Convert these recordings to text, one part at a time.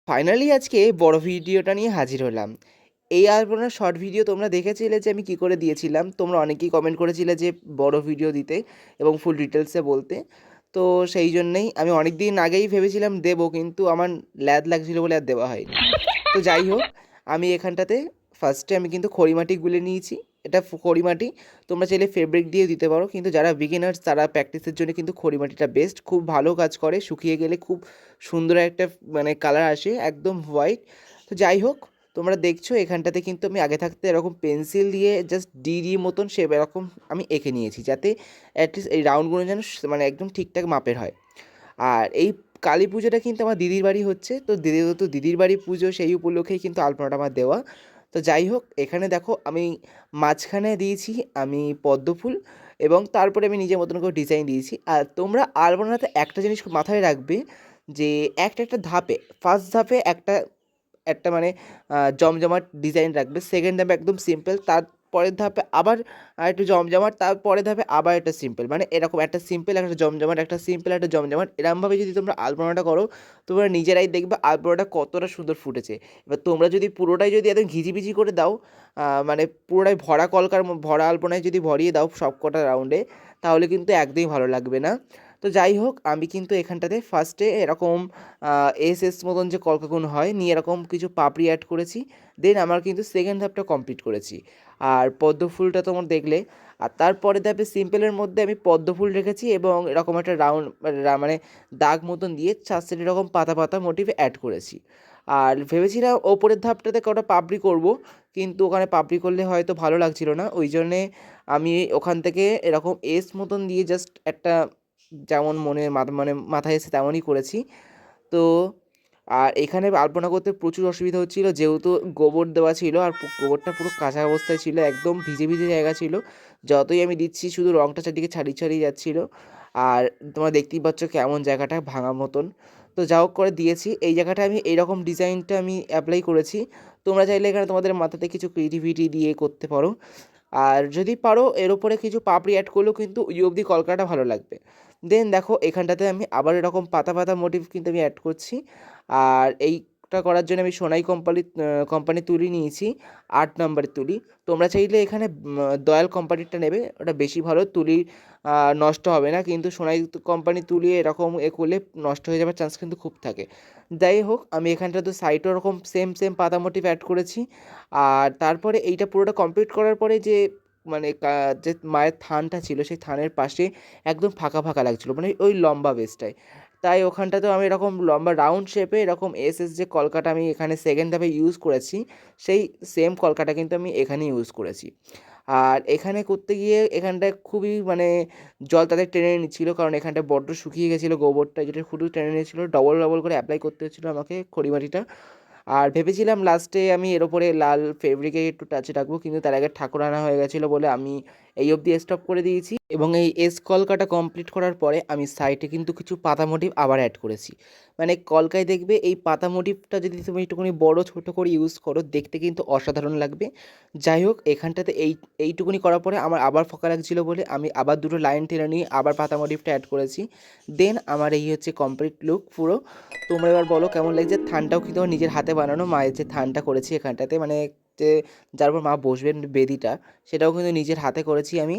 Finally আজকে বড় ভিডিওটা নিয়ে হাজির হলাম। এই আলপনার শর্ট ভিডিও তোমরা দেখেছিলে যে আমি কি করে দিয়েছিলাম। তোমরা অনেকেই কমেন্ট করেছিলে যে বড় ভিডিও দিতে এবং ফুল ডিটেলসে বলতে। তো সেই জন্যেই আমি অনেক দিন আগেই ভেবেছিলাম দেবো, কিন্তু আমার ল্যাদ লাগছিলো বলে আর দেওয়া হয়নি। তো যাই হোক, আমি এখানটাতে ফার্স্টে আমি কিন্তু খড়িমাটি গুলে নিয়েছি। এটা খড়িমাটি, তোমরা চাইলে ফেব্রিক দিয়ে দিতে পারো, কিন্তু যারা বিগিনার্স তারা প্র্যাকটিসের জন্য কিন্তু খড়িমাটিটা বেস্ট, খুব ভালো কাজ করে। শুকিয়ে গেলে খুব সুন্দর একটা কালার আসে, একদম হোয়াইট। তো যাই হোক, তোমরা দেখছো এখানটাতে কিন্তু আমি আগে থাকতে এরকম পেন্সিল দিয়ে জাস্ট ডি মতন শেপ এরকম আমি এঁকে নিয়েছি, যাতে অ্যাটলিস্ট এই রাউন্ডগুলো যেন একদম ঠিকঠাক মাপের হয়। আর এই কালী পুজোটা কিন্তু আমার দিদির বাড়ি হচ্ছে, তো দিদির বাড়ি পুজো, সেই উপলক্ষেই কিন্তু আলপনাটা আমার দেওয়া। তো যাই হোক, এখানে দেখো আমি মাঝখানে দিয়েছি আমি পদ্ম ফুল, এবং তারপরে আমি নিজের মতন করে ডিজাইন দিয়েছি। আর তোমরা আলপনাতে একটা জিনিস মাথায় রাখবে, যে একটা ধাপে, ফার্স্ট ধাপে একটা একটা জমজমাট ডিজাইন রাখবে, সেকেন্ড ধাপে একদম সিম্পল, তারপরের ধাপে আবার একটু জমজমাট, তারপরের ধাপে আবার একটা সিম্পল, এরকম একটা সিম্পল, একটা জমজমাট, একটা সিম্পল, একটা জমজমাট, এরকমভাবে যদি তোমরা আলপনাটা করো, তোমরা নিজেরাই দেখবে আলপনাটা কতটা সুন্দর ফুটেছে। এবার তোমরা যদি পুরোটাই যদি একদম ঘিজিবিজি করে দাও, পুরোটাই ভরা ভরা আলপনায় যদি ভরিয়ে দাও সব কটা রাউন্ডে, তাহলে কিন্তু একদমই ভালো লাগবে না। তো যাই হোক, আমি কিন্তু এখানটাতে ফার্স্টে এরকম এস মতন যে কলকাগুলো হয় নিয়ে এরকম কিছু পাপড়ি অ্যাড করেছি। দেন আমার কিন্তু সেকেন্ড ধাপটা কমপ্লিট করেছি। আর পদ্ম ফুলটা তোমরা দেখলে। আর তারপরে ধাপে সিম্পলের মধ্যে আমি পদ্ম ফুল রেখেছি, এবং এরকম একটা রাউন্ড দাগ মতন দিয়ে 4 সাইডে এরকম পাতা পাতা মোটিভ অ্যাড করেছি। আর ভেবেছিলাম ওপরের ধাপটাতে কটা পাপড়ি করব, কিন্তু ওখানে পাপড়ি করলে হয়তো ভালো লাগছিল না, ওই জন্যে আমি ওখান থেকে এরকম এস মতন দিয়ে জাস্ট একটা, যেমন মাথায় এসে তেমনই করেছি। তো আর এখানে আলপনা করতে প্রচুর অসুবিধা হচ্ছিল, যেহেতু গোবর দেওয়া ছিল, আর গোবরটা পুরো কাঁচা অবস্থায় ছিল, একদম ভিজে ভিজে জায়গা ছিল। যতই আমি দিচ্ছি শুধু রঙটা চারদিকে ছাড়িয়ে ছাড়িয়ে যাচ্ছিলো। আর তোমরা দেখতেই পাচ্ছ কেমন জায়গাটা ভাঙা মতন। তো যা হোক করে দিয়েছি, এই জায়গাটা আমি এইরকম ডিজাইনটা আমি অ্যাপ্লাই করেছি। তোমরা চাইলে এখানে তোমাদের মাথাতে কিছু ক্রিয়েটিভিটি দিয়ে করতে পারো, আর যদি পারো এর উপরে কিছু পাপড়ি অ্যাড করলেও কিন্তু ওই অবধি কলকাটা ভালো লাগবে। দেন দেখো এখানটাতে আমি আবার এরকম পাতা পাতা মোটিভ কিন্তু আমি অ্যাড করছি। আর এইটা করার জন্য আমি সোনাই কোম্পানির তুলি নিয়েছি, 8 নম্বরের তুলি। তোমরা চাইলে এখানে দয়াল কোম্পানিরটা নেবে, ওটা বেশি ভালো, তুলি নষ্ট হবে না। কিন্তু সোনাই কোম্পানির তুলি এরকম করলে নষ্ট হয়ে যাওয়ার চান্স কিন্তু খুব থাকে। যাই হোক, আমি এখানটা তো সাইডও ওরকম সেম পাতা মোটিভ অ্যাড করেছি। আর তারপরে এইটা পুরোটা কমপ্লিট করার পরে যে যে মায়ের থানটা ছিল, সেই থানের পাশে একদম ফাঁকা ফাঁকা লাগছিলো, ওই লম্বা বেসটায়। তাই ওখানটাতেও আমি এরকম লম্বা রাউন্ড শেপে এরকম যে কলকাটা আমি এখানে সেকেন্ড ধাপে ইউজ করেছি, সেই সেম কলকাটা কিন্তু আমি এখানে ইউজ করেছি। আর এখানে করতে গিয়ে এখানটায় খুবই জল তাদের টেনে নিচ্ছিলো, কারণ এখানটা বড্ড শুকিয়ে গেছিলো গোবরটা, যেটা শুধু টেনে নিয়েছিলো, ডবল করে অ্যাপ্লাই করতে হচ্ছিলো আমাকে খড়িমাটিটা। আর ভেবেছিলাম লাস্টে আমি এর ওপরে লাল ফেব্রিকে একটু টাচ রাখবো, কিন্তু তার আগে ঠাকুর আনা হয়ে গেছিলো বলে আমি এই অবধি স্টপ করে দিয়েছি। এবং এই কলকাটা কমপ্লিট করার পরে আমি সাইডে কিন্তু কিছু পাতা মোটিভ আবার অ্যাড করেছি। কলকায় দেখবে এই পাতা মোটিভটা যদি তুমি একটুখানি বড় ছোট করে ইউজ করো, দেখতে কিন্তু অসাধারণ লাগবে। যাই হোক, এখানটাতে এইটুকুনি করার পরে আমার আবার ফাঁকা লাগছিলো বলে আমি আবার দুটো লাইন টেনে নিয়ে আবার পাতা মোটিভটা অ্যাড করেছি। দেন আমার এই হচ্ছে কমপ্লিট লুক পুরো। তোমরা এবার বলো কেমন লাগছে। থানটাও কিন্তু আমার নিজের হাতে বানানো, মায়ের যে থানটা করেছি এখানটাতে, যে যার উপর মা বসবেন বেদিটা, সেটাও কিন্তু নিজের হাতে করেছি আমি।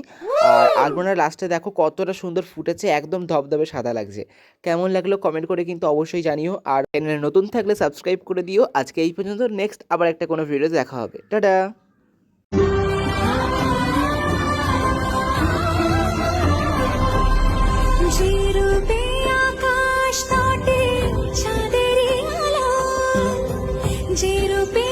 আর আলপনার লাস্টে দেখো কতটা সুন্দর ফুটেছে, একদম ধবধবে সাদা লাগছে। কেমন লাগলো কমেন্ট করে কিন্তু অবশ্যই জানিও, আর চ্যানেলে নতুন থাকলে সাবস্ক্রাইব করে দিও। আজকে এই পর্যন্ত, নেক্সট আবার একটা কোনো ভিডিও দেখা হবে। টাটা। যে রূপে